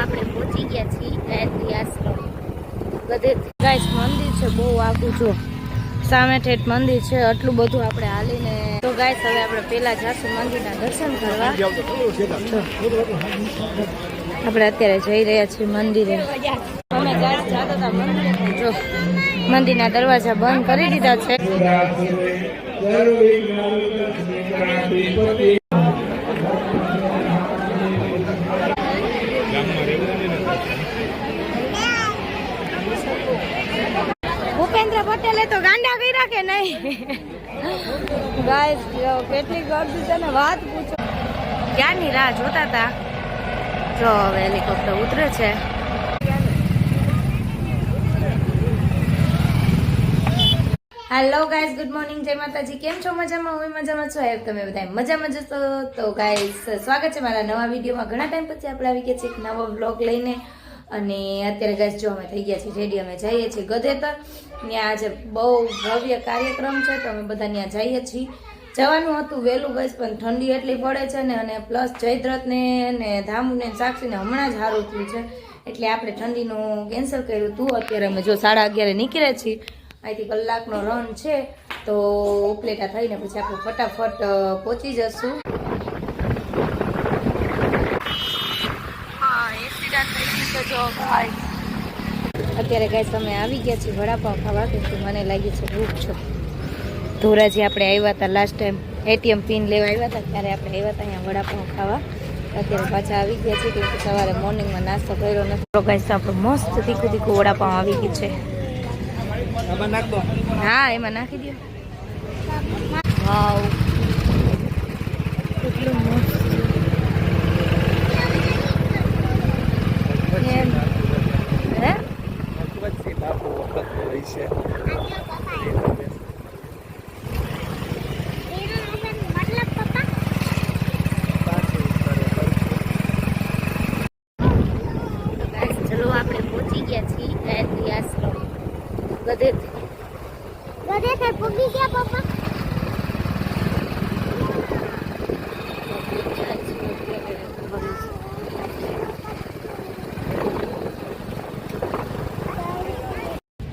આપણે પહોંચી ગયા છીએ ગાયત્રી આશ્રમ ગધેથી. ગાઈસ મંદિર છે બહુ આગું, જો સામે ઠેઠ મંદિર છે. આટલું બધું આપણે હાલીને તો ગાઈસ હવે આપણે પેલા જાશું મંદિરના દર્શન કરવા. આપણે અત્યારે જઈ રહ્યા છીએ મંદિરે. અમે ગાઈસ જતા હતા મંદિરે, જો મંદિરના દરવાજા બંધ કરી દીધા છે. ભૂપેન્દ્ર પટેલે તો ગાંડા કર્યા કે નહીં? ગાઈસ કેટલી ગર્દી છે ને વાત પૂછો. ક્યાંની રાહ જોતા હતા. જો હવે હેલિકોપ્ટર ઉતરે છે. હેલો ગાઈસ, ગુડ મોર્નિંગ, જય માતાજી. કેમ છો? મજામાં? હું મજામાં છું. આઈ તમે બધા મજામાં જશો. તો ગાઈસ સ્વાગત છે મારા નવા વિડીયોમાં. ઘણા ટાઈમ પછી આપણે આવી ગયા છીએ એક નવો વ્લોગ લઈને. અને અત્યારે ગાઈસ જો અમે થઈ ગયા છીએ રેડી. અમે જઈએ છીએ ગધેતર. ત્યાં આજે બહુ ભવ્ય કાર્યક્રમ છે તો અમે બધા ત્યાં જઈએ છીએ. જવાનું હતું વહેલું ગાઈસ, પણ ઠંડી એટલી પડે છે ને, અને પ્લસ જયદ્રથને ને ધામુને સાક્ષીને હમણાં જ સારું થયું છે એટલે આપણે ઠંડીનું કેન્સલ કર્યું હતું. અત્યારે અમે જો 11:30 નીકળે છીએ. અહીંથી કલાકનો રન છે તો ઉપલેટા થઈને પછી આપણે ફટાફટ પહોંચી જશું. અત્યારે ગાઈસ અમે આવી ગયા છીએ વડાપાઉં ખાવા, કેમ કે મને લાગી છે ભૂખ છે. ધોરાજી આપણે આવ્યા હતા લાસ્ટ ટાઈમ એટીએમ પિન લેવા આવ્યા હતા ત્યારે આપણે આવ્યા હતા અહીંયા વડાપાઉં ખાવા. અત્યારે પાછા આવી ગયા છીએ કેમ કે સવારે મોર્નિંગમાં નાસ્તો કર્યો નથી. તો ગાઈસ આપણે મસ્ત તીખું તીખું વડાપાઉં આવી ગયું છે. હા એમાં નાખી દો. વાવ કેટલું મસ્ત. ચલો આપણે પહોંચી ગયા છીએ ગાયત્રી આશ્રમ ગધેથી. ગધેથી પહોંચી ગયા પપ્પા.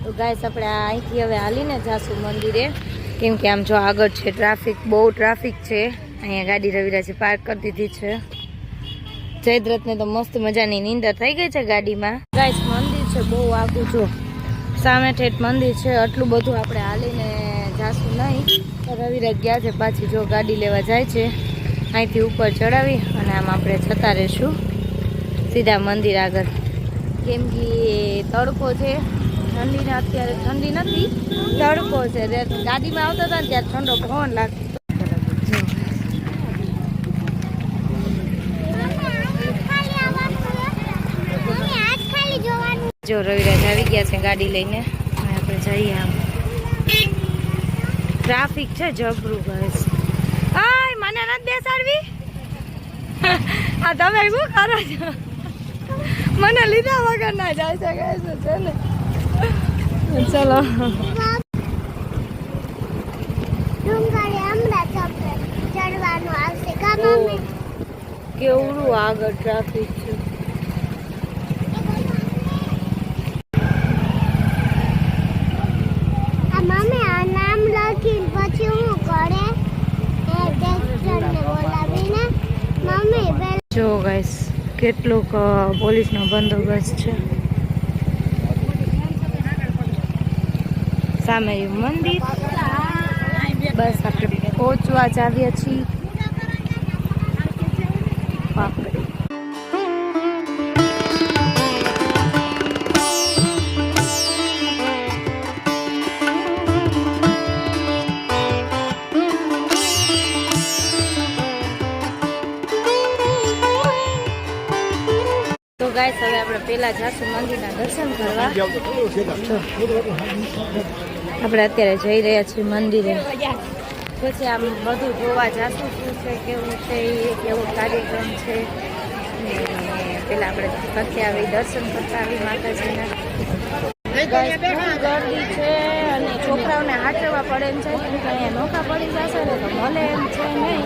તો ગાઈસ આપણે અહીંથી હવે હાલીને જાશું મંદિરે, કેમ કે આમ જો આગળ છે ટ્રાફિક, બહુ ટ્રાફિક છે. અહીંયા ગાડી રવિરાજે પાર્ક કરી દીધી છે. જયદ્રથને તો મસ્ત મજાની નીંદર થઈ ગઈ છે ગાડીમાં. ગાઈસ મંદિર છે બહુ આગું, જો સામે ઠેઠ મંદિર છે. આટલું બધું આપણે હાલીને જાશું નહીં. રવિરાજ ગયા છે પાછી જો ગાડી લેવા જાય છે. અહીંથી ઉપર ચડાવી અને આમ આપણે જતા રહીશું સીધા મંદિર આગળ, કેમ કે તડકો છે. ઠંડીના અત્યારે ઠંડી નથી, તડકો છે. ગાડીમાં આવતા હતા ને ત્યારે ઠંડો પવન લાગતો. જો રવિરાજ આવી ગયા છે ગાડી લઈને. આપણે જઈએ. આમ ટ્રાફિક છે જબરું ગાઈસ. આય મને નથી બેસાડવી. આ તમે શું કરો છો? મને લીધા વગર ના જાય છે ગાઈસ છે ને. ચલો ચડવાનું આવશે. કેવડું આગળ ટ્રાફિક છે. પછી હું કરે જો ગાઈસ કેટલુંક પોલીસનો બંદોબસ્ત છે. સામે મંદિર. બસ આપણે પહોંચવા જ આવ્યા છીએ. ગાઈસ હવે આપણે પેલા જાશું મંદિરના દર્શન કરવા. આપણે અત્યારે જઈ રહ્યા છીએ મંદિરે. પછી આમ બધું જોવા જાશું શું છે, કેવું છે, કેવો કાર્યક્રમ છે. પેલા આપણે ભક્તિ આવી દર્શન કરતા આવી માતાજીના. ગરદી છે અને છોકરાઓને હાચવવા પડે એમ છે, કેમ કે અહીંયા નોખા પડી જશે ને તો મળે એમ છે નહીં.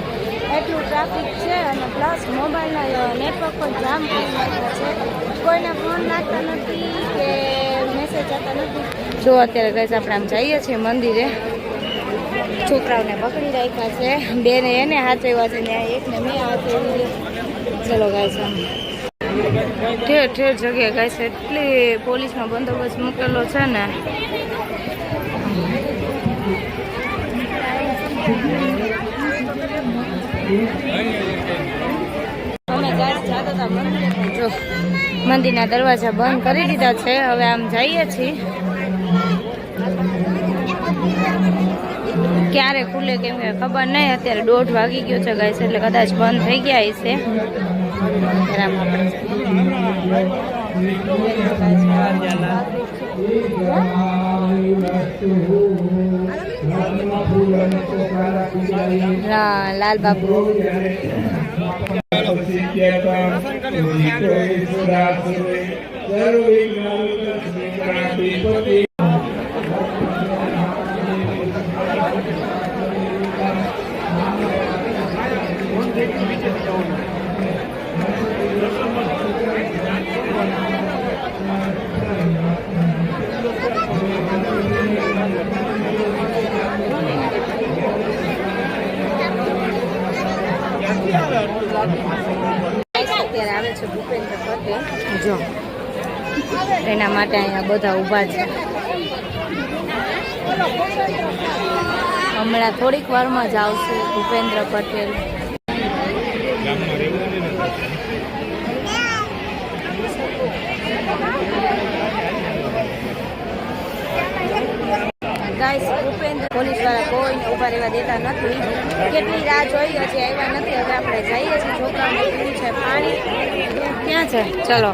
એટલું ટ્રાફિક છે અને પ્લસ મોબાઈલના નેટવર્ક પર જામ કરી નાખ્યા છે. કોઈને ફોન લાગતા નથી કે મેસેજ આવતા નથી. જો અત્યારે ગઈ આપણે આમ જઈએ છીએ મંદિરે. છોકરાઓને પકડી રાખ્યા છે, બેને એને હાચવ્યા છે ને એકને મેં હાચવી. ચલો ગાય આમ ઠેર ઠેર જગ્યાએ ગાય છે, એટલી પોલીસનો બંદોબસ્ત મૂકેલો છે ને. અમે જતા હતા મંદિરે, જો મંદિરના દરવાજા બંધ કરી દીધા છે. હવે આમ જઈએ છીએ, ક્યારે ખુલે કેમ કે ખબર નહીં. અત્યારે 1:30 વાગી ગયો છે ગાઈસ, એટલે કદાચ બંધ થઈ ગયા હશે. લાલ બાપુ અત્યારે આવે છે ભૂપેન્દ્ર પટેલ. જો એના માટે અહીંયા બધા ઊભા છે. હમણાં થોડીક વારમાં જ આવશે ભૂપેન્દ્ર પટેલ. ગાઈસ ભૂપેન્દ્ર પોલીસ વાળા કોઈને ઉભા રહેવા દેતા નથી. કેટલી રાહ જોઈ હજી આવ્યા નથી. હવે આપણે જઈએ છીએ. છોકરાઓને પીવું છે પાણી. ક્યાં છે? ચલો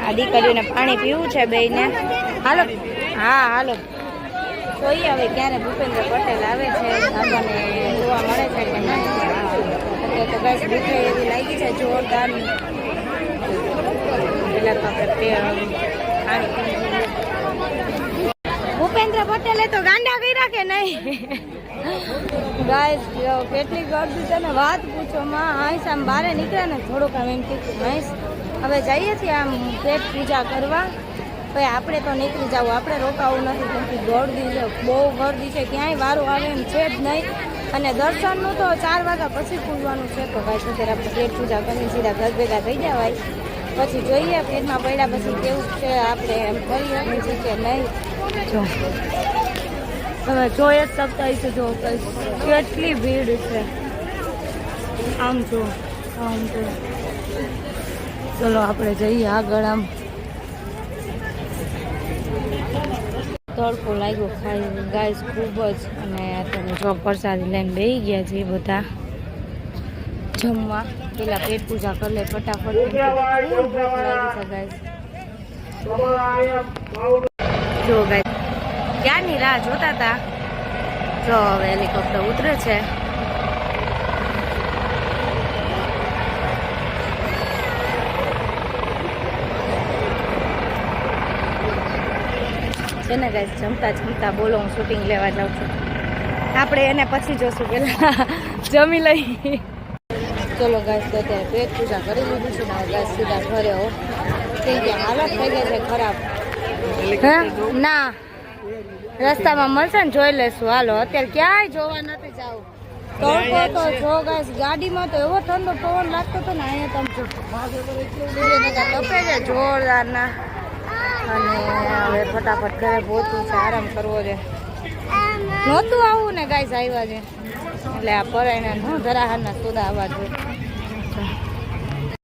આ દીકરીઓને પાણી પીવું છે બેયને. હાલો હા હાલો જોઈએ હવે ક્યારે ભૂપેન્દ્ર પટેલ આવે છે. આપણને જોવા મળે છે કે નહીં. અત્યારે તો ગાઈસ ભૂખે એવી લાગી છે જોરદાર. પેલા તો આપણે પાણી ભૂપેન્દ્ર પટેલે તો ગાંડા કર્યા કે નહીં? ગાઈસ કેટલી ગરદી છે ને વાત પૂછો માં. હાઈસ આમ બહાર નીકળ્યા ને થોડુંક આમ એમ કીધું હાઈસ હવે જઈએ છીએ આમ પેટ પૂજા કરવા. ભાઈ આપણે તો નીકળી જવું, આપણે રોકાવું નથી. કેમ કે ગરદી છે, બહુ ગરદી છે, ક્યાંય વારું આવે એમ છે જ નહીં. અને દર્શનનું તો 4 વાગ્યા પછી ખુલવાનું છે. તો ગાઈસ અત્યારે આપણે પેટ પૂજા કરીને સીધા ઘર ભેગા થઈ જવાય. પછી જોઈએ પેટમાં પડ્યા પછી કેવું છે, આપણે એમ કરી શકીએ કે નહીં. જો તમે જોઈ જ શકતા હશો. જો કેટલી ભીડ છે. આમ જો આમ જો. ચલો આપણે જઈએ આગળ. આમ તડકો લાગ્યો ખાઈ ગાઈસ ખૂબ જ. અને તમે જો પ્રસાદી લઈને બેસી ગયા છે બધા જમવા. પેલા પેટ પૂજા કરી લે ફટાફટ. જો ગાઈસ ક્યારની રાહ જોતા હતા. જો હવે હેલિકોપ્ટર ઉતરે છે. છે ને ગાઈસ જમતા જમતા બોલો હું શૂટિંગ લેવા જાઉં છું. આપણે એને પછી જોશું, પેલા જમી લઈ. ચલો ગાઈસ તો અત્યારે પેટ પૂજા કરી લીધું છે ને ગાઈસ સીધા ઘરે હો. કેમ કે હાલત થઈ ગઈ છે ખરાબ. ના રસ્તામાં મળશે ને જોઈ લેશું. હાલો અત્યારે ક્યાંય જોવા નથી જાવ. તડકો તો જો ગાઈસ ગાડીમાં તો એવો ઠંડો પવન લાગતો હતો ને. અહીંયા તમે તપે છે જોરદાર ના. અને હવે ફટાફટ ઘરે પહોંચવું છે, આરામ કરવો છે. નહોતું આવું ને ગાઈસ આવ્યા છે એટલે આ પરાયના હું ધરાહારના સોદા આવવા જોઈએ.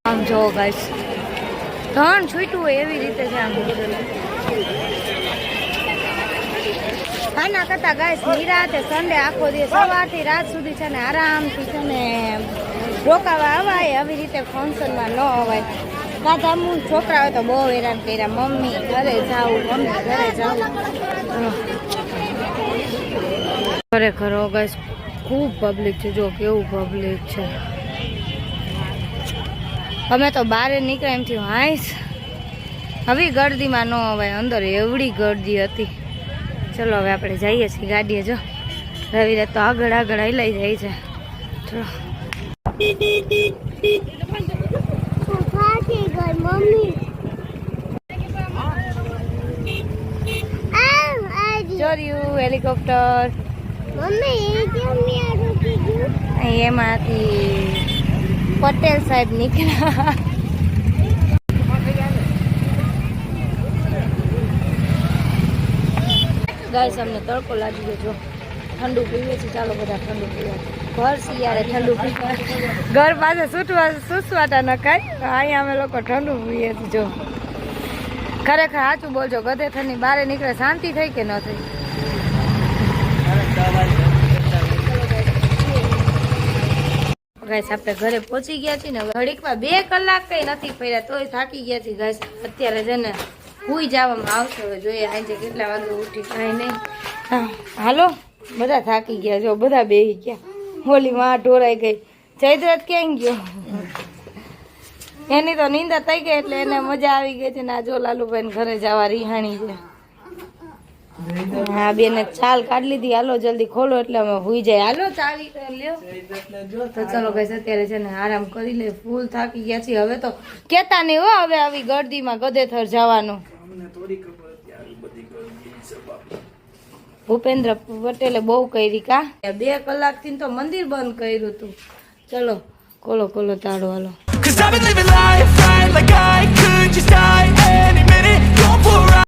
આમ જો ગાઈસ ધણ છૂટવું હોય એવી રીતે છે. આમ ખાના કરતા ગાઈસ નિરાતે સન્ડે આખો દિવસ સવારથી રાત સુધી છે ને આરામથી છે ને રોકાવા અવાય. આવી રીતે ફંક્શનમાં ન અવાય. કાધામું છોકરા હોય તો બહુ હેરાન કર્યા. મમ્મી ઘરે જાઉં, મમ્મી ઘરે જાઉં. ખરેખર ગાઈસ ખૂબ પબ્લિક છે. જો કેવું પબ્લિક છે. અમે તો બહાર નીકળ્યા એમ થયું હાઈસ હવે ગરદીમાં ન અવાય. અંદર એવડી ગરદી હતી. ચલો હવે આપણે જઈએ છીએ ગાડીએ. જો રવિરાજ તો આગળ આગળ હલાઈ જાય છે. ચલો યુ હેલિકોપ્ટર એમાંથી પટેલ સાહેબ નીકળ્યા. ગાઈસ અમને તડકો લાગી ગયો જો ઠંડુ પીવે છે. ચાલો બધા ઠંડુ પીવા. ઘર શિયાળે ઠંડુ પીવા, ઘર પાસે સુસવાટા ન ખાય. અહીંયા અમે લોકો ઠંડુ પીએ છીએ. જો ખરેખર સાચું બોલજો, ગધેથરની બહાર નીકળે શાંતિ થઈ કે ન થઈ? ગાઈસ આપણે ઘરે પહોંચી ગયા છીએ ને ઘડીકમાં 2 કલાક કઈ નથી ફર્યા તોય થાકી ગયા છીએ. ગાઈસ અત્યારે છે ને હુઈ જવામાં આવશે. હવે જોઈએ આજે કેટલા વાગે ઉઠી કાંઈ નહીં. હાલો બધા થાકી ગયા, જો બધા બેસી ગયા. હોલી માં ઢોરાઈ ગઈ. જયદ્રથ ક્યાં ગયો? એની તો નીંદર થઈ ગઈ એટલે એને મજા આવી ગઈ છે ને આ જો લાલુભાઈ ઘરે જવા રિહાણી છે. હા બેને ચાલ કાઢી લીધી. હાલો જલ્દી ખોલો એટલે અમે હુઈ જાય. હાલો ચાવી લ્યો. તો ચલો ગાઈસ અત્યારે છે ને આરામ કરી લે. ફૂલ થાકી ગયા છીએ. હવે તો કેતા નહીં હો હવે આવી ગરદીમાં ગધેથર જવાનું. ભૂપેન્દ્ર પટેલે બહુ કરી કા 2 કલાકથી તો મંદિર બંધ કર્યું હતું. ચલો ખોલો ખોલો તાળો હાલો.